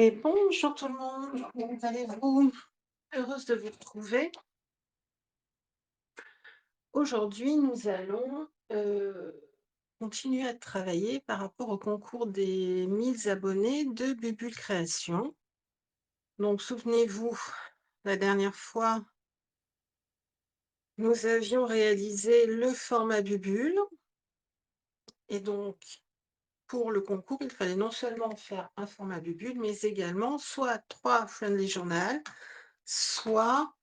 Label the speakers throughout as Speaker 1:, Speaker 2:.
Speaker 1: Et bonjour tout le monde, comment allez-vous? Heureuse de vous retrouver. Aujourd'hui, nous allons continuer à travailler par rapport au concours des 1000 abonnés de Bubule Création. Donc, souvenez-vous, la dernière fois, nous avions réalisé le format Bubule. Et donc, pour le concours, il fallait non seulement faire un format Bubule, mais également soit 3 Friendly Journal, soit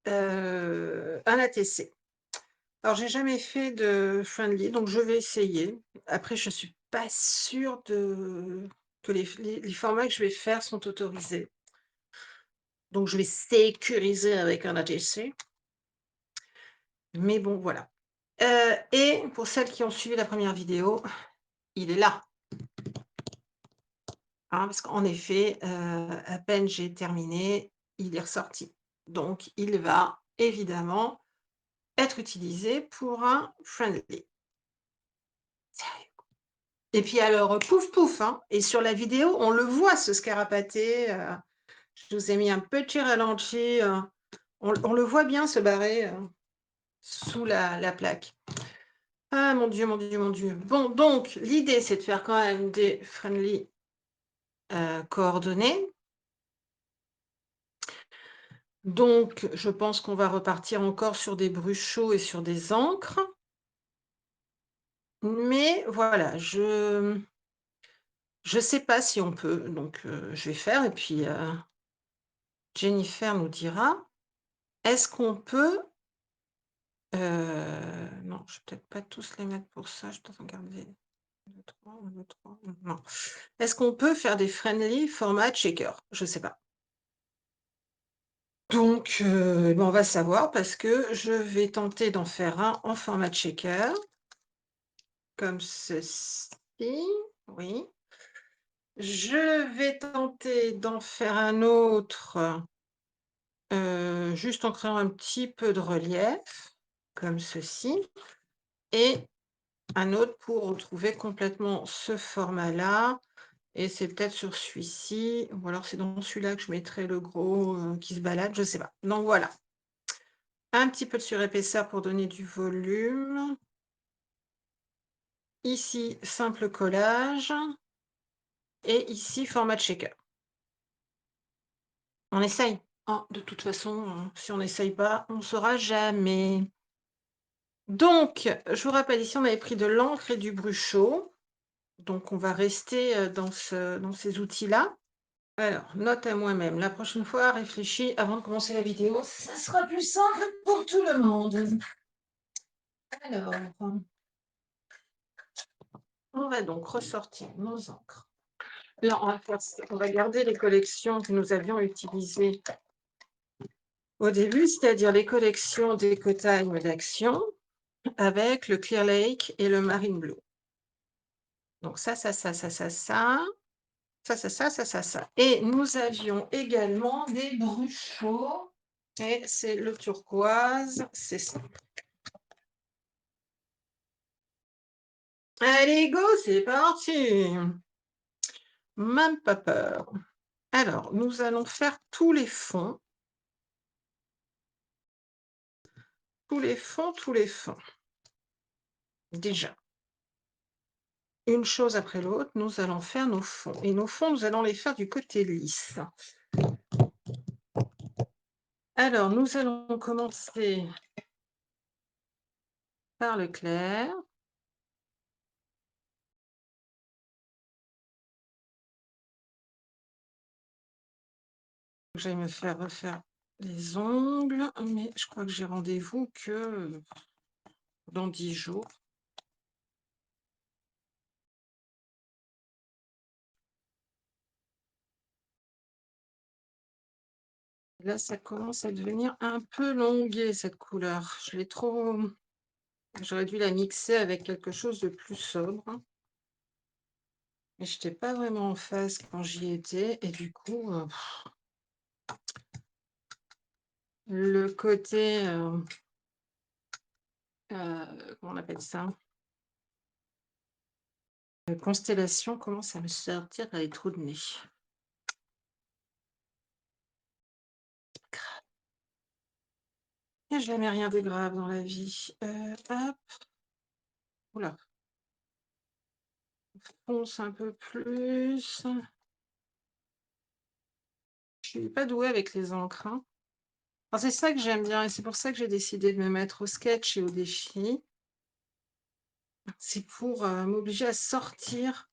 Speaker 1: un ATC. Alors, j'ai jamais fait de friendly, donc je vais essayer. Après, je suis pas sûre que les formats que je vais faire sont autorisés. Donc, je vais sécuriser avec un ATC. Mais bon, voilà. Et pour celles qui ont suivi la première vidéo, il est là. Hein, parce qu'en effet, à peine j'ai terminé, il est ressorti. Donc, il va évidemment être utilisé pour un friendly. Et puis alors, pouf pouf, hein, et sur la vidéo, on le voit ce scarapaté, je vous ai mis un petit ralenti, on le voit bien se barrer, sous la plaque. Ah mon Dieu, mon Dieu, mon Dieu. Bon, donc l'idée, c'est de faire quand même des friendly, coordonnés. Donc je pense qu'on va repartir encore sur des bruchos et sur des encres. Mais voilà, je sais pas si on peut, donc je vais faire et puis, Jennifer nous dira. Est-ce qu'on peut, non, je vais peut-être pas tous les mettre pour ça, je dois regarder. 1, 2, 3, 1, 2, 3, non. Est-ce qu'on peut faire des friendly format checker? Je sais pas. Donc, ben, on va savoir parce que je vais tenter d'en faire un en format checker, comme ceci. Oui. Je vais tenter d'en faire un autre, juste en créant un petit peu de relief, comme ceci. Et un autre pour retrouver complètement ce format-là, et c'est peut-être sur celui-ci, ou alors c'est dans celui-là que je mettrai le gros, qui se balade, je sais pas. Donc voilà. Un petit peu de surépaisseur pour donner du volume. Ici, simple collage et ici, format shaker. On essaye, hein, de toute façon, si on n'essaye pas, on ne saura jamais. Donc, je vous rappelle, ici, on avait pris de l'encre et du bruchot. Donc, on va rester, dans ces outils-là. Alors, note à moi-même. La prochaine fois, réfléchis avant de commencer la vidéo. Ça sera plus simple pour tout le monde. Alors, on va donc ressortir nos encres. Là, on va garder les collections que nous avions utilisées au début, c'est-à-dire les collections d'EcoTime d'Action avec le Clear Lake et le Marine Blue. Donc ça, ça, ça, ça, ça, ça. Ça, ça, ça, ça, ça, ça. Et nous avions également des bruchots. Et c'est le turquoise, c'est ça. Allez, go, c'est parti. Même pas peur. Alors, nous allons faire tous les fonds. Tous les fonds, tous les fonds. Déjà. Une chose après l'autre, nous allons faire nos fonds. Et nos fonds, nous allons les faire du côté lisse. Alors, nous allons commencer par le clair. J'aille me faire refaire les ongles, mais je crois que j'ai rendez-vous que dans 10 jours. Là, ça commence à devenir un peu longué, cette couleur. J'aurais dû la mixer avec quelque chose de plus sobre. Mais je n'étais pas vraiment en phase quand j'y étais. Et du coup, le côté, comment on appelle ça? Constellation commence à me sortir les trous de nez. Il n'y a jamais rien de grave dans la vie. Hop, ouh là, fonce un peu plus. Je suis pas douée avec les encres, hein. Alors c'est ça que j'aime bien et c'est pour ça que j'ai décidé de me mettre au sketch et au défi. C'est pour, m'obliger à sortir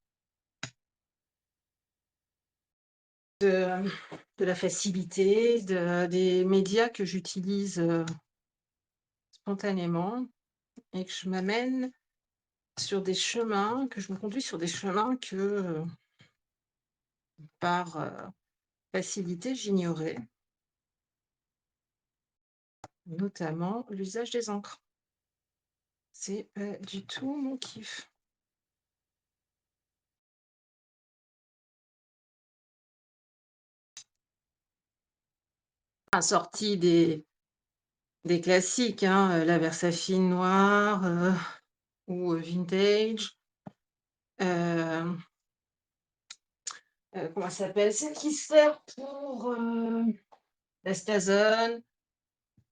Speaker 1: de de la facilité, des médias que j'utilise, spontanément et que je m'amène sur des chemins que je me conduis sur des chemins que, par, facilité, j'ignorais, notamment l'usage des encres. C'est pas du tout mon kiff. Sortie des classiques, hein, la Versafine noire, ou, vintage. Hem, comment elle s'appelle? Celle qui sert pour, la Stazone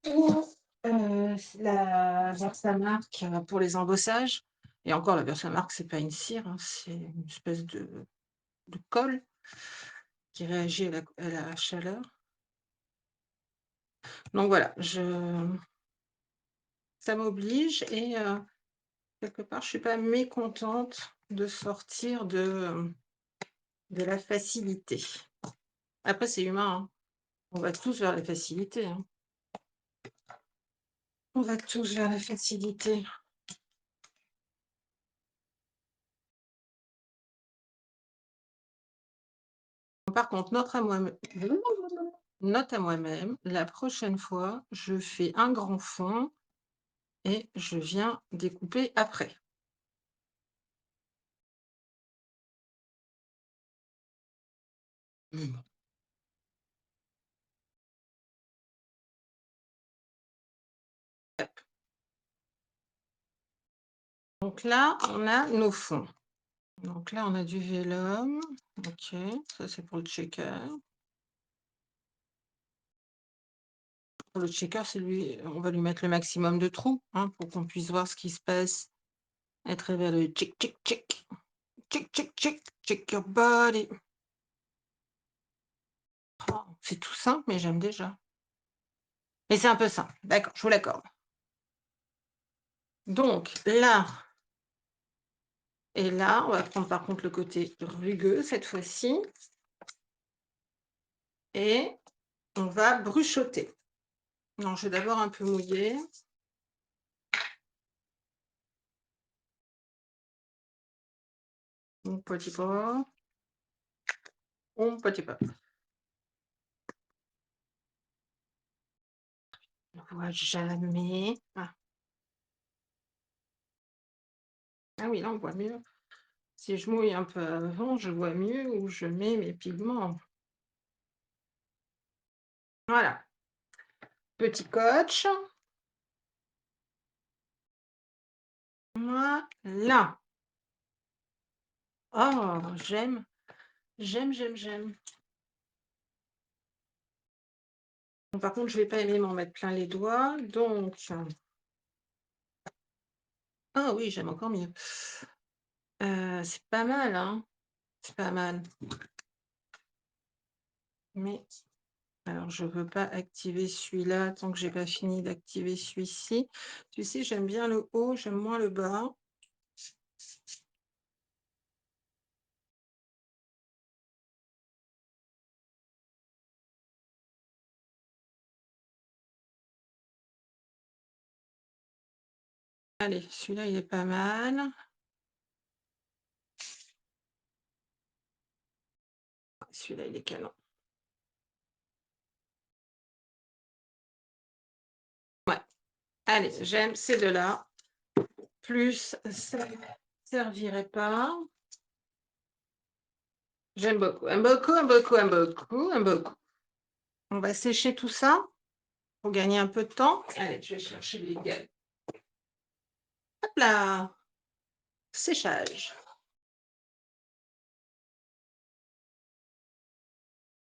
Speaker 1: ou, la Versamark, pour les embossages et encore la Versamark, c'est pas une cire, hein, c'est une espèce de colle qui réagit à la chaleur. Donc voilà, ça m'oblige et quelque part, je suis pas mécontente de sortir de la facilité. Après, c'est humain, hein. On va tous vers la facilité, hein. On va tous vers la facilité. Par contre, note à moi-même, la prochaine fois, je fais un grand fond et je viens découper après. Mmh. Donc là, on a nos fonds. Donc là, on a du vélum. OK, ça c'est pour le checker. Pour le checker, c'est lui on va lui mettre le maximum de trous, hein, pour qu'on puisse voir ce qui se passe à travers le check, check, check. Check, check, check, check your body. Oh, c'est tout simple, mais j'aime déjà. Mais c'est un peu simple. D'accord, je vous l'accorde. Donc là et là, on va prendre par contre le côté rugueux cette fois-ci et on va bruchoter. Non, je vais d'abord un peu mouiller. Un petit peu, un petit peu. On ne voit jamais. Ah oui, là, on voit mieux. Si je mouille un peu avant, je vois mieux où je mets mes pigments. Voilà. Petit coach. Voilà. Oh, j'aime, j'aime, j'aime, j'aime. Bon, par contre, je vais pas aimer m'en mettre plein les doigts, donc ah oui, j'aime encore mieux. C'est pas mal, hein? C'est pas mal. Mais alors je veux pas activer celui-là tant que j'ai pas fini d'activer celui-ci. Tu sais, j'aime bien le haut, j'aime moins le bas. Allez, celui-là, il est pas mal. Celui-là, il est canon. Ouais, allez, j'aime ces deux-là. Plus, ça ne servirait pas. J'aime beaucoup, aime beaucoup, aime beaucoup, aime beaucoup, aime beaucoup. On va sécher tout ça pour gagner un peu de temps. Allez, je vais chercher les gars. Hop là! Séchage.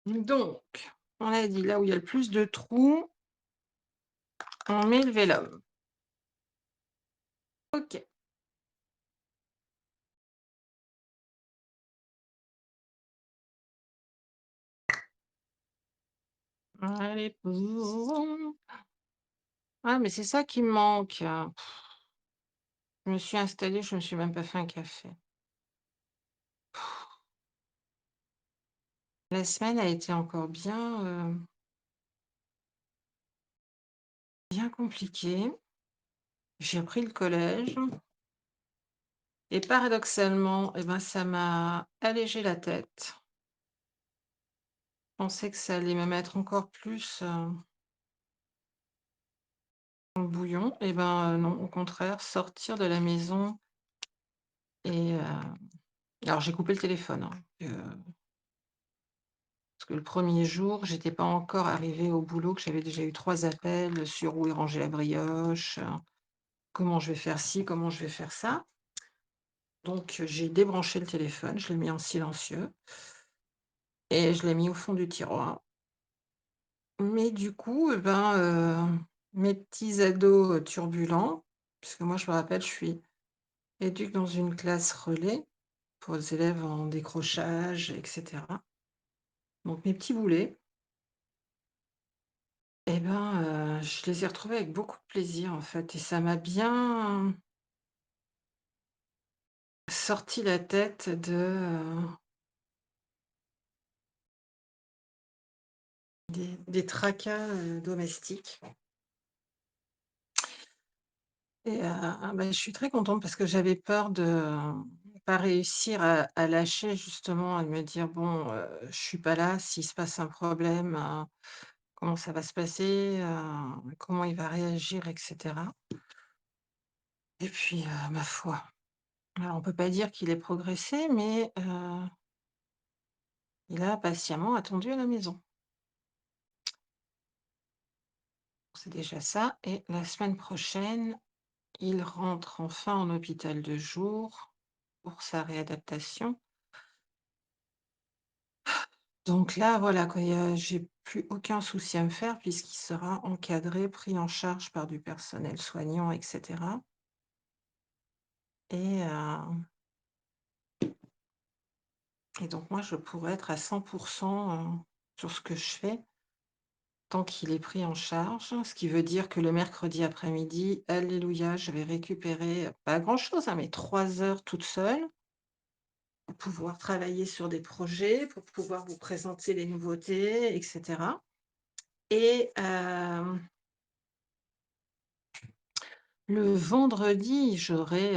Speaker 1: Donc, on a dit là où il y a le plus de trous, On met le vélum. OK. Allez, boum. Ah, mais c'est ça qui me manque. Je me suis installée, je me suis même pas fait un café. La semaine a été encore bien compliquée. J'ai repris le collège et paradoxalement, eh ben, ça m'a allégé la tête. Je pensais que ça allait me mettre encore plus, dans le bouillon et ben, non, au contraire, sortir de la maison et alors j'ai coupé le téléphone, hein, parce que le premier jour, j'étais pas encore arrivée au boulot, que j'avais déjà eu 3 appels sur où est rangée la brioche, comment je vais faire ci, comment je vais faire ça. Donc j'ai débranché le téléphone, je l'ai mis en silencieux et je l'ai mis au fond du tiroir. Mais du coup, eh ben, mes petits ados, turbulents, puisque moi je me rappelle, je suis éduque dans une classe relais pour les élèves en décrochage et cetera. Donc mes petits boulets, eh ben, je les ai retrouvés avec beaucoup de plaisir en fait et ça m'a bien sorti la tête des tracas, domestiques et bah, je suis très contente parce que j'avais peur de, pas réussir à lâcher justement, à me dire: «Bon, je suis pas là, s'il se passe un problème, comment ça va se passer? Comment il va réagir?» et cetera et puis, ma foi, alors on peut pas dire qu'il ait progressé mais, il a patiemment attendu à la maison. C'est déjà ça et la semaine prochaine, il rentre enfin en hôpital de jour pour sa réadaptation. Donc là, voilà quoi, j'ai plus aucun souci à me faire puisqu'il sera encadré, pris en charge par du personnel soignant et cetera et et donc moi, je pourrais être à 100 sur ce que je fais tant qu'il est pris en charge. Ce qui veut dire que le mercredi après-midi, alléluia, je vais récupérer, pas grand-chose, hein, mais 3 heures toute seule pour pouvoir travailler sur des projets, pour pouvoir vous présenter les nouveautés et cetera et le vendredi, j'aurai,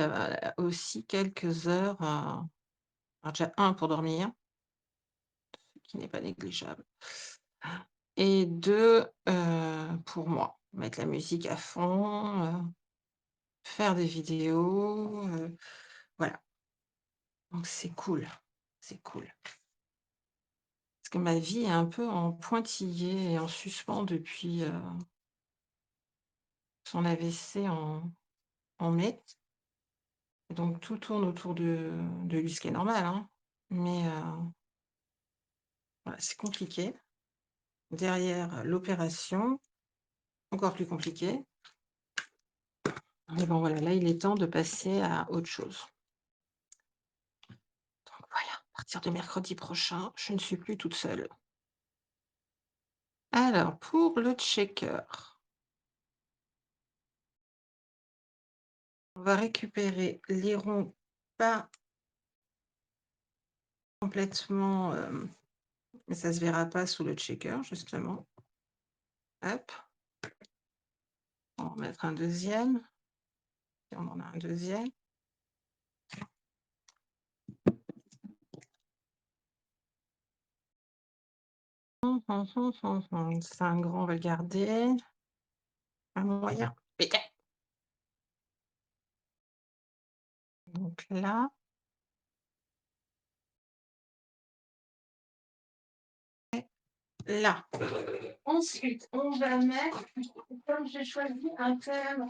Speaker 1: aussi quelques heures, alors déjà un pour dormir, ce qui n'est pas négligeable et 2 pour moi. Mettre la musique à fond, faire des vidéos, voilà. Donc c'est cool, c'est cool. Parce que ma vie est un peu en pointillé et en suspens depuis, son AVC en mai. Et donc tout tourne autour de lui, ce qui est normal, hein. Mais, voilà, c'est compliqué. Derrière l'opération, encore plus compliqué. Mais bon, voilà, là, il est temps de passer à autre chose. Donc voilà, à partir de mercredi prochain, je ne suis plus toute seule. Alors, pour le checker, on va récupérer les ronds pas complètement, mais ça se verra pas sous le checker, justement. Hop, on va en mettre un deuxième. Et on en a un deuxième. C'est un grand, on va le garder. Un moyen, pétain. Donc là, là. Ensuite, on va mettre, comme j'ai choisi un thème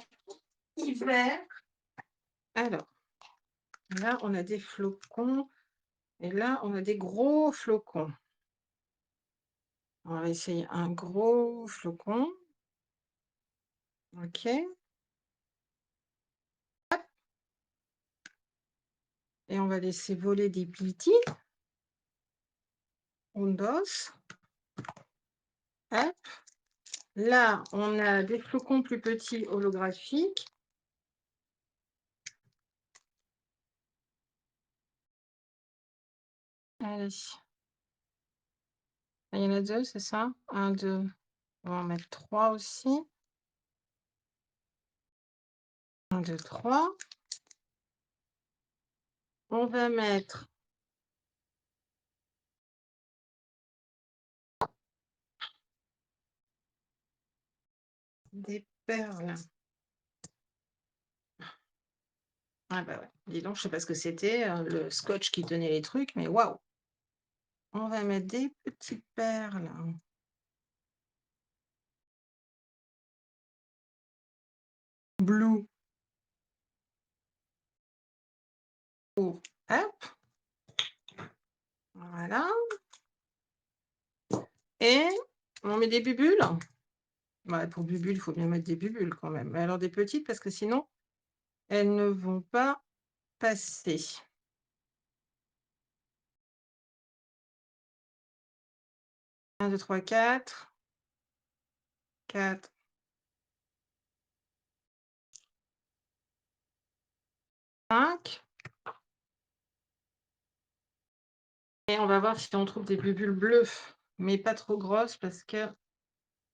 Speaker 1: hiver, alors, là, on a des flocons et là, on a des gros flocons. On va essayer un gros flocon. OK. Et on va laisser voler des petits. Un, 2. Hop. Là, on a des flocons plus petits holographiques. Allez. Il y en a 2, c'est ça? 1, 2. On va en mettre 3 aussi. 1, 2, 3. On va mettre des perles. Ah bah ouais, dis donc, je sais pas ce que c'était, le scotch qui tenait les trucs, mais waouh! On va mettre des petites perles. Blue. Hop, voilà. Et on met des bubules. Ouais, pour bubules, il faut bien mettre des bubules quand même. Mais alors des petites parce que sinon, elles ne vont pas passer. 1, 2, 3, 4. 4, 5. Et on va voir si on trouve des bulles bleues, mais pas trop grosses parce que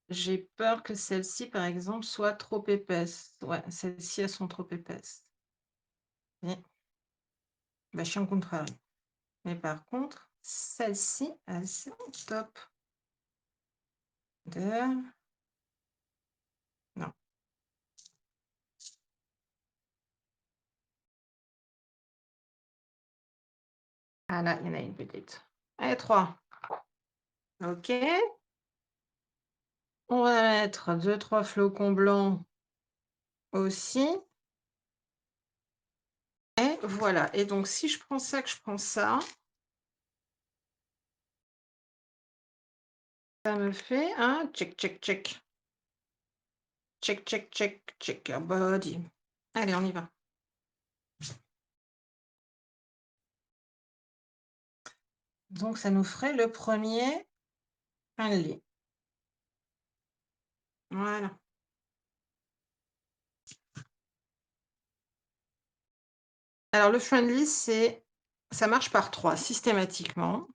Speaker 1: j'ai peur que celles-ci, par exemple, soient trop épaisses. Ouais, celles-ci, elles sont trop épaisses. Et bah, je suis en contraire. Mais par contre, celles-ci, elles sont top. Deux. Non. Ah là, il y en a une petite. Allez, 3. OK. On va mettre 2, 3 flocons blancs aussi. Et voilà. Et donc, si je prends ça, que je prends ça, ça me fait un check, check, check. Check, check, check, check your body. Allez, on y va. Donc, ça nous ferait le premier friendly. Voilà. Alors, le friendly, ça marche par 3 systématiquement.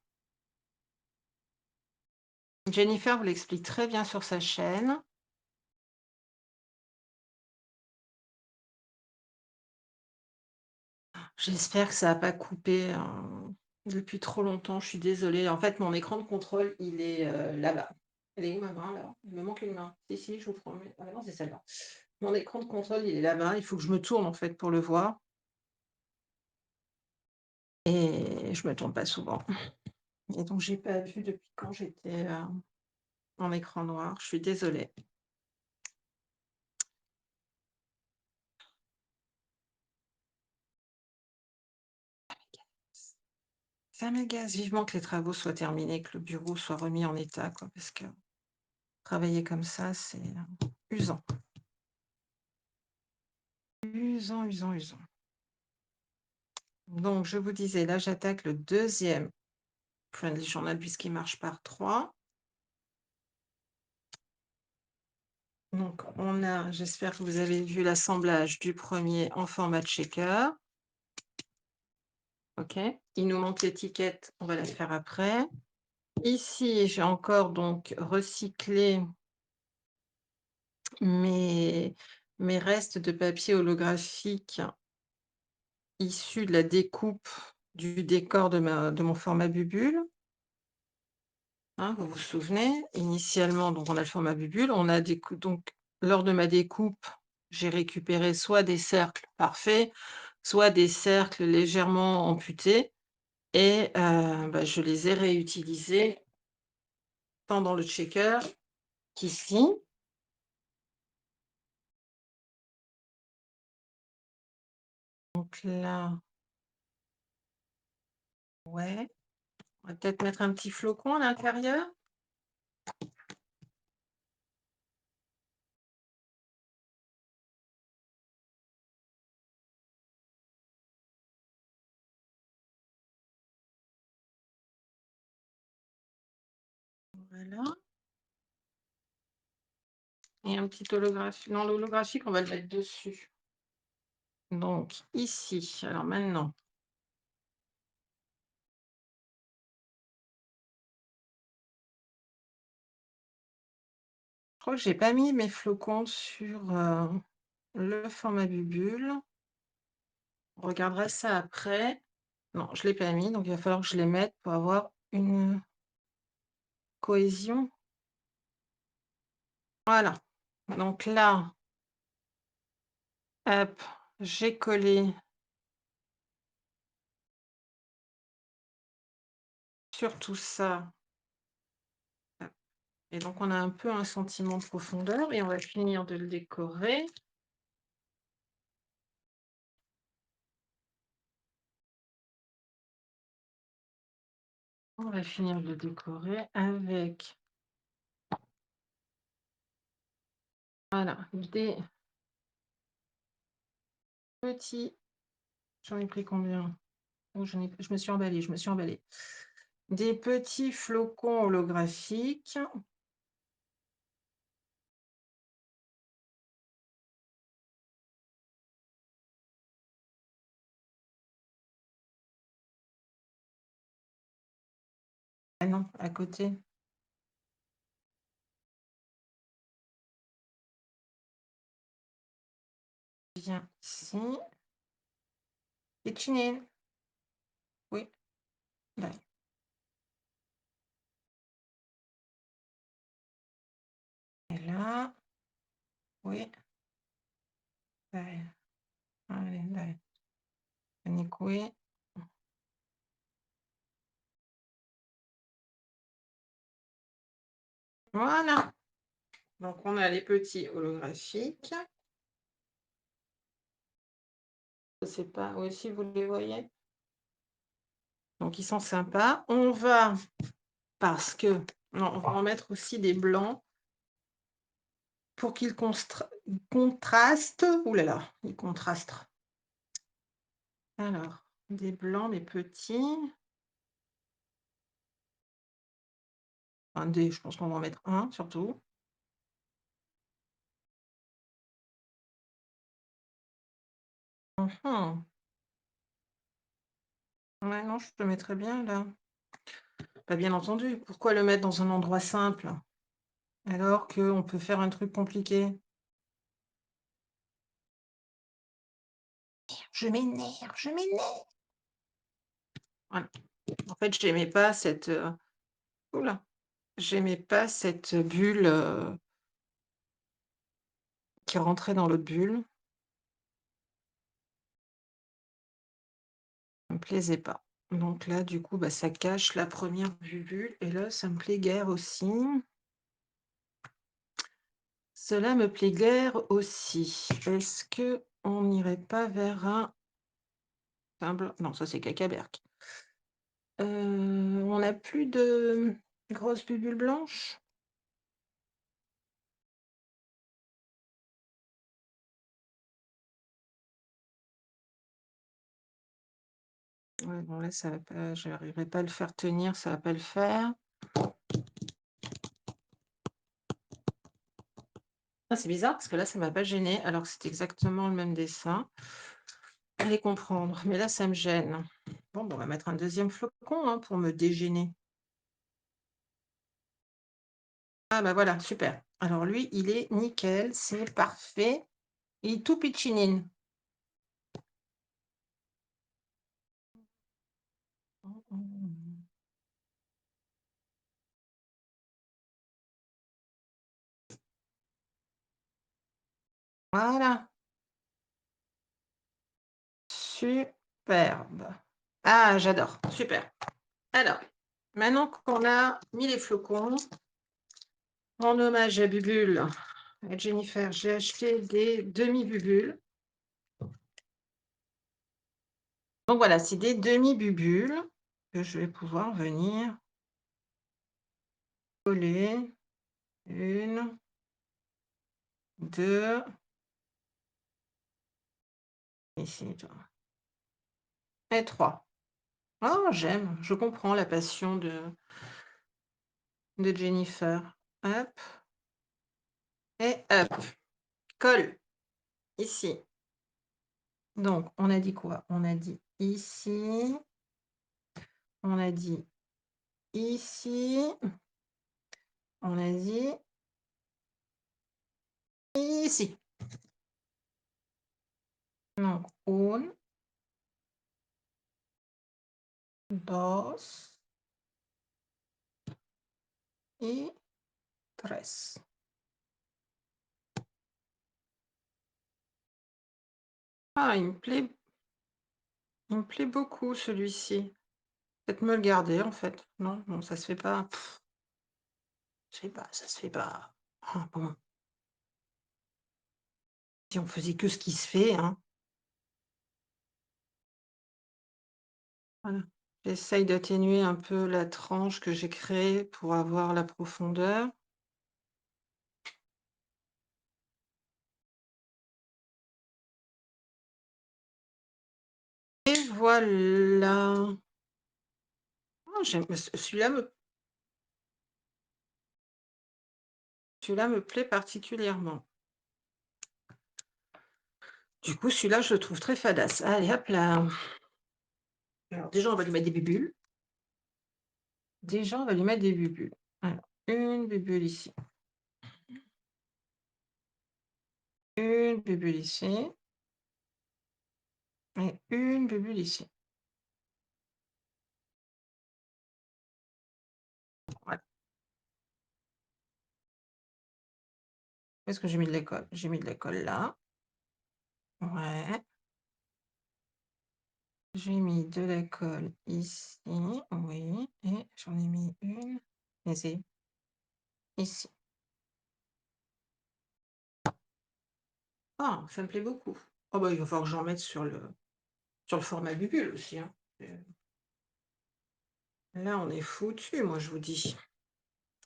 Speaker 1: Jennifer vous l'explique très bien sur sa chaîne. J'espère que ça n'a pas coupé depuis trop longtemps. Je suis désolée. En fait, mon écran de contrôle, il est là-bas. Elle est où ma main là? Il me manque une main. Si, si, je vous promets. Ah non, c'est celle-là. Mon écran de contrôle, il est là-bas. Il faut que je me tourne en fait pour le voir. Et je me tourne pas souvent. Et donc, j'ai pas vu depuis quand j'étais en écran noir. Je suis désolée. Ça m'agace vivement que les travaux soient terminés, que le bureau soit remis en état, quoi, parce que travailler comme ça, c'est usant. Usant, usant, usant. Donc, je vous disais, là, j'attaque le deuxième Friendly Journal puisqu'il marche par 3. Donc, on a, j'espère que vous avez vu l'assemblage du premier en format shaker. OK. Il nous manque l'étiquette, on va la faire après. Ici, j'ai encore donc recyclé mes restes de papier holographique issus de la découpe du décor de mon format bubule. Hein, vous vous souvenez, initialement, donc on a le format bubule, on a donc lors de ma découpe, j'ai récupéré soit des cercles parfaits, soit des cercles légèrement amputés et bah, je les ai réutilisés tant dans le shaker qu'ici. Donc là, ouais, on va peut-être mettre un petit flocon à l'intérieur. Voilà. Et un petit holographique. Non, l'holographique, on va le mettre dessus. Donc, ici. Alors maintenant, je crois que j'ai pas mis mes flocons sur le format bubule. On regardera ça après. Non, je ne l'ai pas mis, donc il va falloir que je les mette pour avoir une cohésion. Voilà. Donc là, hop, j'ai collé sur tout ça. Hop. Et donc, on a un peu un sentiment de profondeur et on va finir de le décorer. On va finir de le décorer avec voilà, des petits. J'en ai pris combien? Oh, je me suis emballée, je me suis emballée. Des petits flocons holographiques. Ah non, à côté. Viens ici. Et chinine. Oui. Là. Et là. Oui. Dai. Allez, dai. Vieni qui. Voilà. Donc, on a les petits holographiques. Je sais pas, aussi, vous les voyez? Donc, ils sont sympas. On va, parce que, non, on va en mettre aussi des blancs pour qu'ils contrastent. Ouh là là, ils contrastent. Alors, des blancs, mais petits. Un dé, je pense qu'on va en mettre un, surtout. Mhm. Ouais, non, je te mettrais bien là. Pas bien entendu. Pourquoi le mettre dans un endroit simple alors qu'on peut faire un truc compliqué? Je m'énerve, je m'énerve. Voilà. En fait, j'aimais pas cette oula, j'aimais pas cette bulle qui rentrait dans l'autre bulle. Ça me plaisait pas. Donc là, du coup, bah, ça cache la première bulle et là, ça me plaît guère aussi. Cela me plaît guère aussi. Est-ce que on n'irait pas vers un blanc? Non, ça c'est Cacaberc. On n'a plus de grosses bulles blanches? Ouais, bon là, ça va pas, j'arriverai pas à le faire tenir, ça va pas le faire. Ah, c'est bizarre parce que là, ça m'a pas gêné alors que c'est exactement le même dessin. Allez comprendre, mais là, ça me gêne. Bon, on va mettre un deuxième flocon hein, pour me dégêner. Ah bah voilà, super. Alors lui, il est nickel, c'est parfait. Il est tout pitchinine. Voilà, superbe. Ah, j'adore, super. Alors, maintenant qu'on a mis les flocons, en hommage à Bubule et Jennifer, j'ai acheté des demi-bubules. Donc voilà, c'est des demi-bubules que je vais pouvoir venir coller. Une, deux, ici, toi. Et trois. Oh, j'aime, je comprends la passion de Jennifer. Hop et hop, colle ici. Donc on a dit quoi? On a dit ici, on a dit ici, on a dit ici. Donc 1, 2 y 3. Ah, il me plaît beaucoup celui-ci. Peut-être me le garder en fait. Non, non, ça se fait pas. Je sais pas, ça se fait pas. Ah bon, si on faisait que ce qui se fait, hein. Voilà. J'essaye d'atténuer un peu la tranche que j'ai créée pour avoir la profondeur. Et voilà. Oh, j'aime celui-là me plaît particulièrement. Du coup, celui-là, je le trouve très fadasse. Allez, hop là. Alors déjà, on va lui mettre des bubules. Déjà, on va lui mettre des bubules. Alors, une bubule ici. Une bubule ici. Et une bubule ici. Voilà. Où est-ce que j'ai mis de la colle? J'ai mis de la colle là. Ouais. J'ai mis de la colle ici. Oui. Et j'en ai mis une. Ici. Ici. Ah, ça me plaît beaucoup. Oh bah, il va falloir que j'en mette sur le format bubule aussi, hein. Là, on est foutu, moi, je vous dis.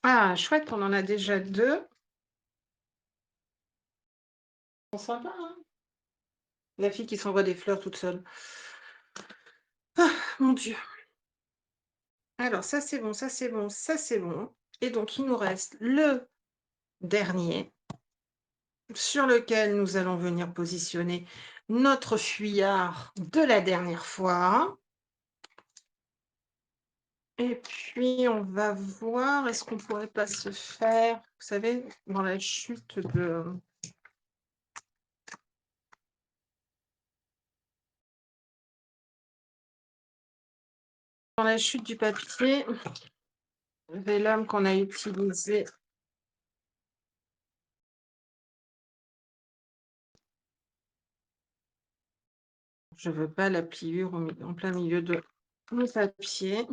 Speaker 1: Ah, chouette, on en a déjà 2. C'est sympa, hein? La fille qui s'envoie des fleurs toute seule. Ah, mon Dieu. Alors, ça, c'est bon, ça, c'est bon, ça, c'est bon. Et donc, il nous reste le dernier sur lequel nous allons venir positionner notre fuyard de la dernière fois. Et puis, on va voir, est-ce qu'on pourrait pas se faire, vous savez, dans la chute du papier, le vélum qu'on a utilisé. Je veux pas la pliure en plein milieu de mon papier.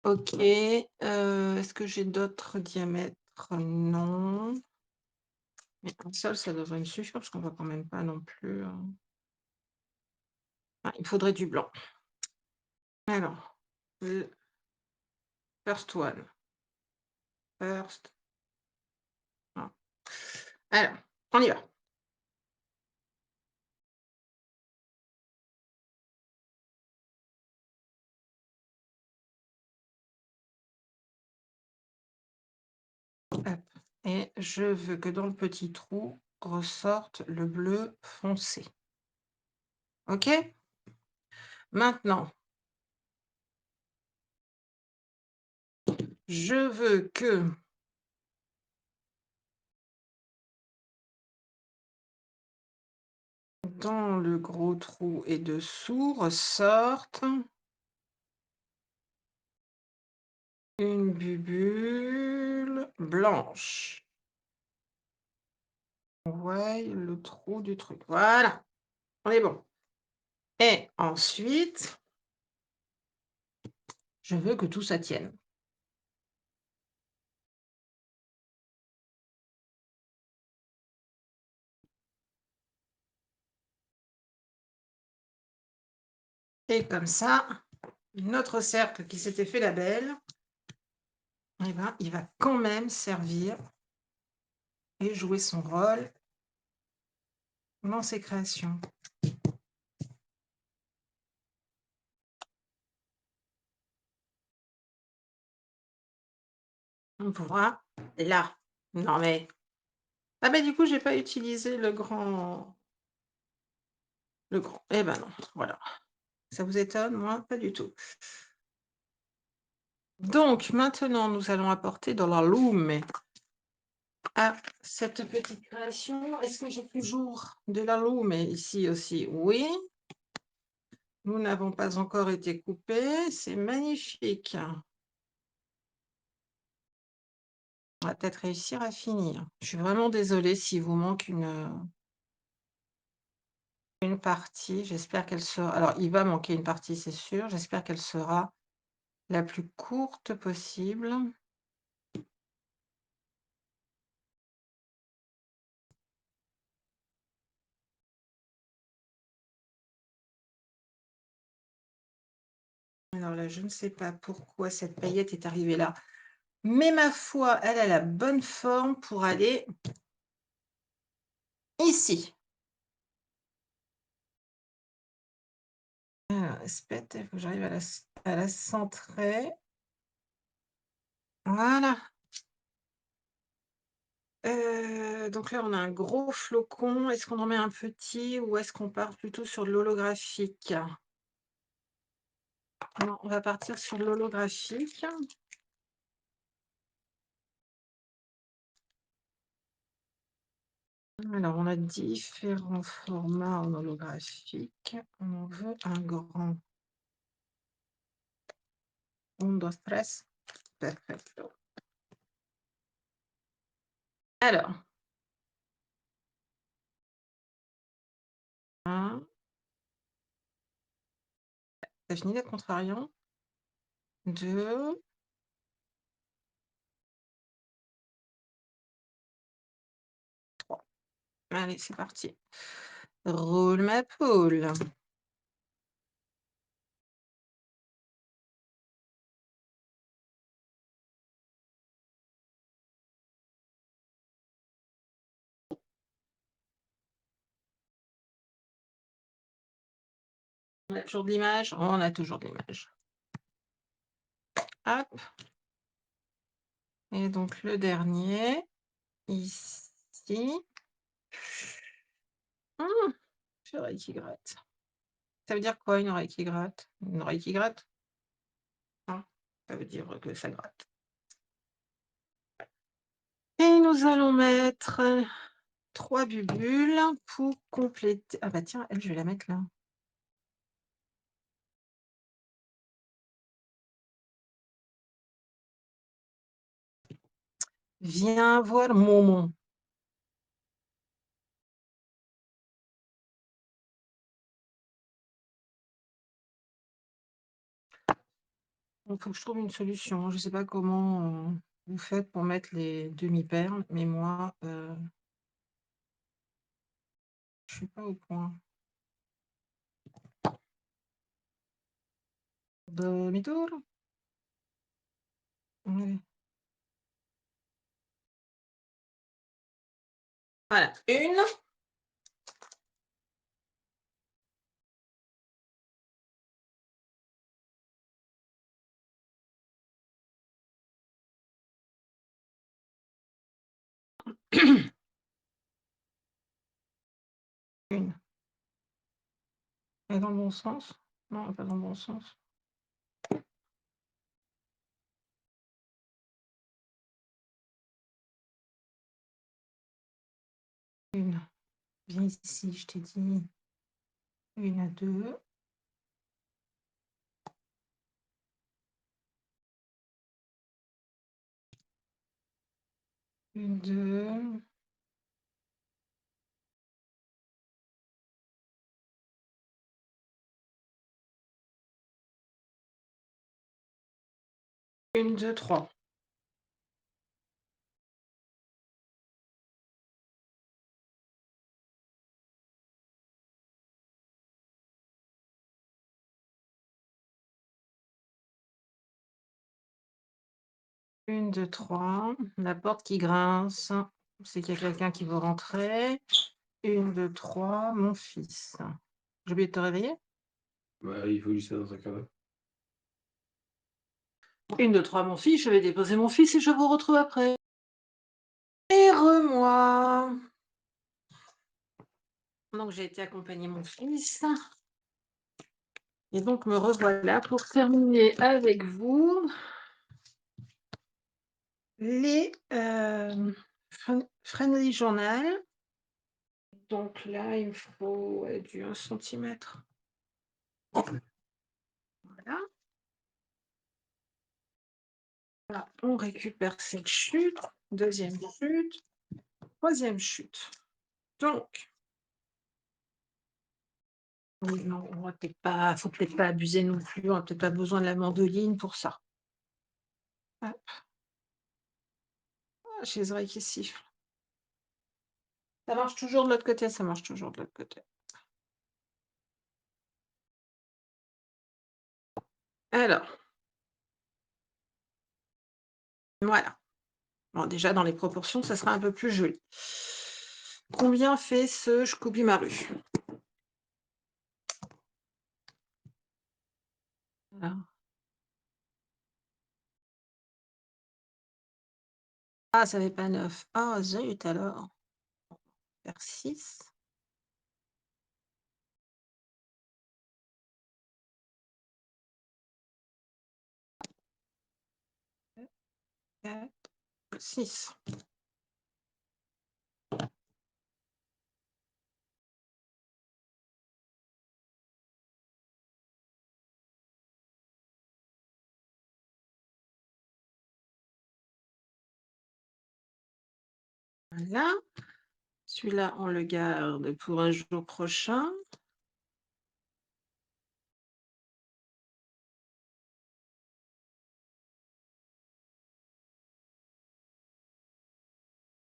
Speaker 1: Ok. Est-ce que j'ai d'autres diamètres? Non. Mais un seul, ça devrait me suffire parce qu'on va quand même pas non plus. Ah, il faudrait du blanc. Alors, le first one. First. Ah. Alors, on y va. Hop. Et je veux que dans le petit trou ressorte le bleu foncé. OK? Maintenant, je veux que dans le gros trou et dessous ressorte une bubule blanche. On voit le trou du truc. Voilà, on est bon. Et ensuite, je veux que tout ça tienne. Et comme ça, notre cercle qui s'était fait la belle, eh ben, il va quand même servir et jouer son rôle dans ses créations. Voilà. Non mais ah bah, du coup, j'ai pas utilisé le grand eh ben, non, voilà. Ça vous étonne? Moi, pas du tout. Donc maintenant, nous allons apporter dans la lume à cette petite création. Est-ce que j'ai toujours de la lume ici aussi? Oui. Nous n'avons pas encore été coupés, c'est magnifique. On va peut-être réussir à finir. Je suis vraiment désolée s'il vous manque une partie. J'espère qu'elle sera alors il va manquer une partie, c'est sûr. J'espère qu'elle sera la plus courte possible. Alors là, je ne sais pas pourquoi cette paillette est arrivée là, mais ma foi, elle a la bonne forme pour aller ici. Alors, espète, il faut que j'arrive à la centrer. Voilà. Donc là, on a un gros flocon. Est-ce qu'on en met un petit ou est-ce qu'on part plutôt sur de l'holographique? Non, on va partir sur de l'holographique. Alors, on a différents formats en holographique. On en veut un grand. 1, 2, 3. Perfecto. Alors, 1, ça finit d'être contrariant. 2, 3. Allez, c'est parti. Roule ma poule. On a toujours de l'image? On a toujours de l'image. Hop. Et donc le dernier, ici. Mmh, j'ai l'oreille qui gratte. Ça veut dire quoi une oreille qui gratte? Une oreille qui gratte? Hein? Ça veut dire que ça gratte. Et nous allons mettre 3 bulles pour compléter. Ah bah tiens, elle, je vais la mettre là. Viens voir Momon. Il faut que je trouve une solution. Je ne sais pas comment vous faites pour mettre les demi-perles, mais moi, je suis pas au point. Demi-tour. Allez. Voilà, une. Une. Elle est dans le bon sens? Non, elle est pas dans le bon sens. Une. Viens ici, je t'ai dit. Une à deux. Une, deux. Une, deux, trois. Une, deux, trois. La porte qui grince. C'est qu'il y a quelqu'un qui veut rentrer. Une, deux, trois. Mon fils. J'ai oublié de te réveiller?
Speaker 2: Bah, il faut juste ça dans un quart d'heure.
Speaker 1: 1, 2, 3, mon fils, je vais déposer mon fils et je vous retrouve après. Et re-moi! Donc j'ai été accompagner mon fils et donc me revoilà pour terminer avec vous les, Friendly Journal. Donc là, il me faut, du 1 centimètre. Voilà. Là, on récupère cette chute, 2e chute, 3e chute. Donc oui, non, on va peut-être pas faut peut-être pas abuser non plus, on a peut-être pas besoin de la mandoline pour ça. Hop, ah, j'ai les oreilles qui sifflent. Ça marche toujours de l'autre côté, ça marche toujours de l'autre côté. Alors, voilà. Bon, déjà dans les proportions, ça sera un peu plus joli. Combien fait ce Shkubi-Maru? Alors, ah, ça fait pas 9. Ah zut alors! Faire 6, 4, 6. Voilà. Celui-là, on le garde pour un jour prochain.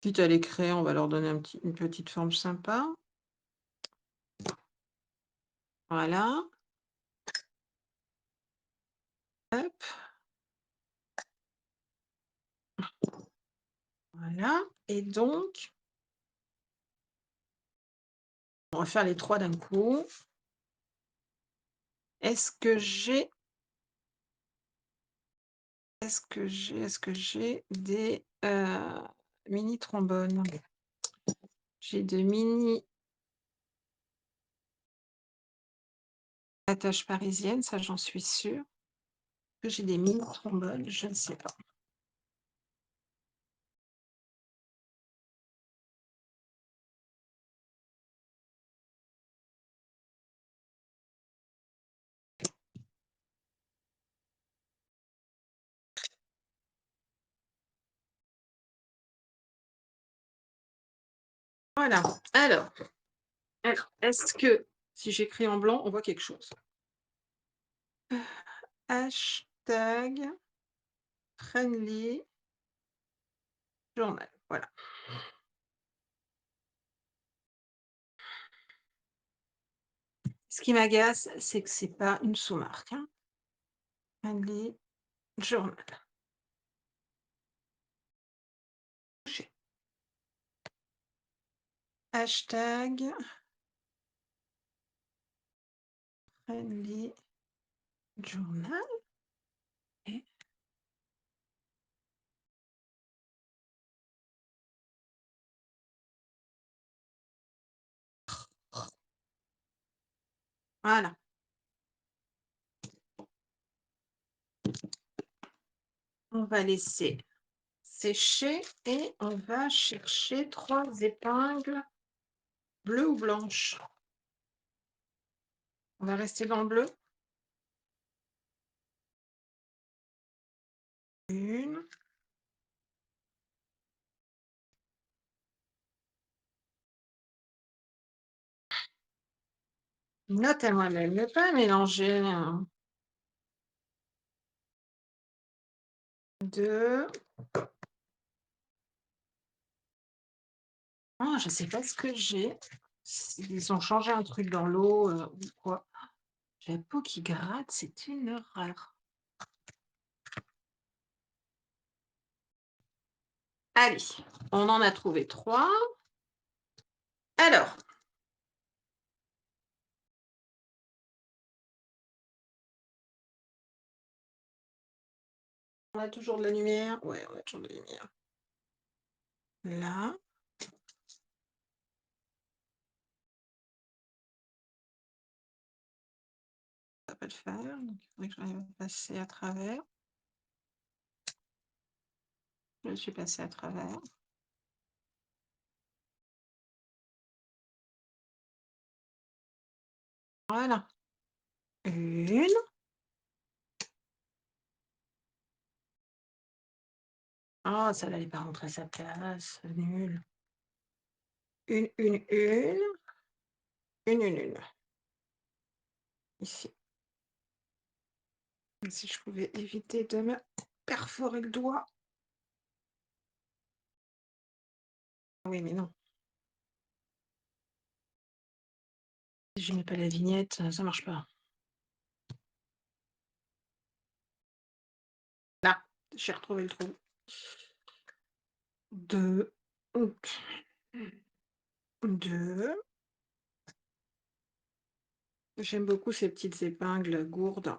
Speaker 1: Quitte à les créer, on va leur donner une petite forme sympa. Voilà. Hop. Voilà et donc on va faire les 3 d'un coup. Est-ce que j'ai des, mini trombones? J'ai de mini attaches parisiennes, ça j'en suis sûre. Que j'ai des mini trombones? Je ne sais pas. Voilà. Alors, est-ce que si j'écris en blanc, on voit quelque chose? Hashtag friendly journal. Voilà. Ce qui m'agace, c'est que c'est pas une sous-marque, hein. Friendly journal. Hashtag friendly journal et voilà. On va laisser sécher et on va chercher 3 épingles bleues ou blanches. On va rester dans le bleu. 1. Note à moi-même, ne pas mélanger, 2. Ah, je sais pas ce que j'ai. Ils ont changé un truc dans l'eau, ou quoi. J'ai la peau qui gratte, c'est une horreur. Allez, on en a trouvé 3. Alors On a toujours de la lumière? Ouais, on a toujours de la lumière. Là, ça va pas le faire, donc il faudrait que j'arrive à passer à travers. Je suis passée à travers. Voilà. Une. Ah, ça n'allait pas rentrer à sa place, nul. Une. Une. Ici. Si je pouvais éviter de me perforer le doigt. Oui, mais non. Si je mets pas la vignette, ça marche pas. Là, j'ai retrouvé le trou. 2. 2. J'aime beaucoup ces petites épingles gourdes.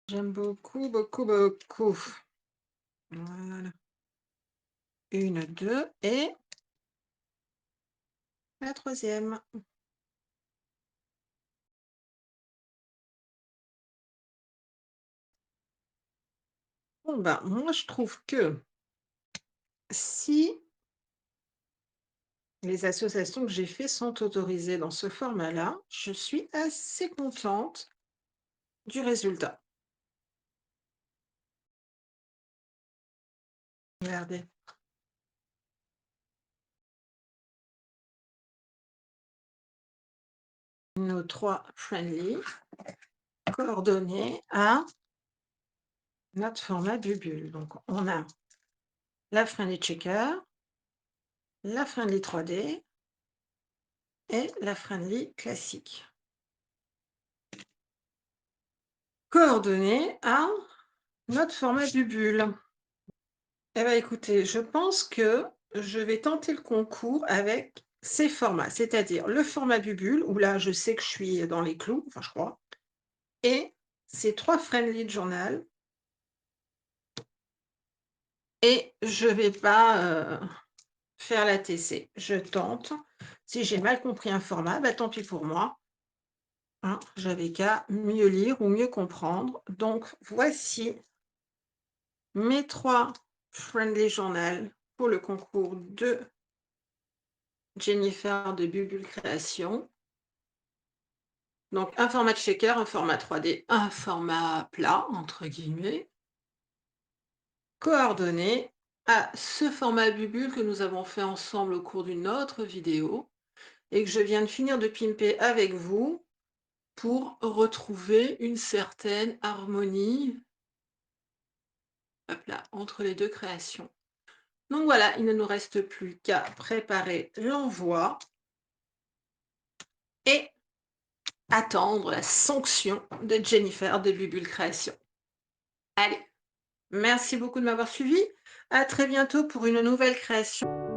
Speaker 1: J'aime beaucoup, beaucoup, beaucoup. Voilà. 1, 2 et la troisième. Bon, ben, moi, je trouve que si les associations que j'ai fait sont autorisées dans ce format-là, je suis assez contente du résultat. Regardez. Nos 3 friendly coordonnés à notre format Bubule. Donc, on a la friendly checker, la friendly 3D et la friendly classique. Coordonnées à notre format Bubule. Eh bien, écoutez, je pense que je vais tenter le concours avec ces formats, c'est-à-dire le format Bubule, où là, je sais que je suis dans les clous, enfin, je crois, et ces 3 friendly journal. Et je ne vais pas faire la TC. Je tente. Si j'ai mal compris un format, bah, tant pis pour moi. Hein, j'avais qu'à mieux lire ou mieux comprendre. Donc, voici mes 3 friendly journal pour le concours de Jennifer de Bubule Création. Donc, un format shaker, un format 3D, un format plat, entre guillemets, coordonné à ce format Bubule que nous avons fait ensemble au cours d'une autre vidéo et que je viens de finir de pimper avec vous pour retrouver une certaine harmonie, hop là, entre les 2 créations. Donc voilà, il ne nous reste plus qu'à préparer l'envoi et attendre la sanction de Jennifer de Bubule Création. Allez, merci beaucoup de m'avoir suivi. À très bientôt pour une nouvelle création.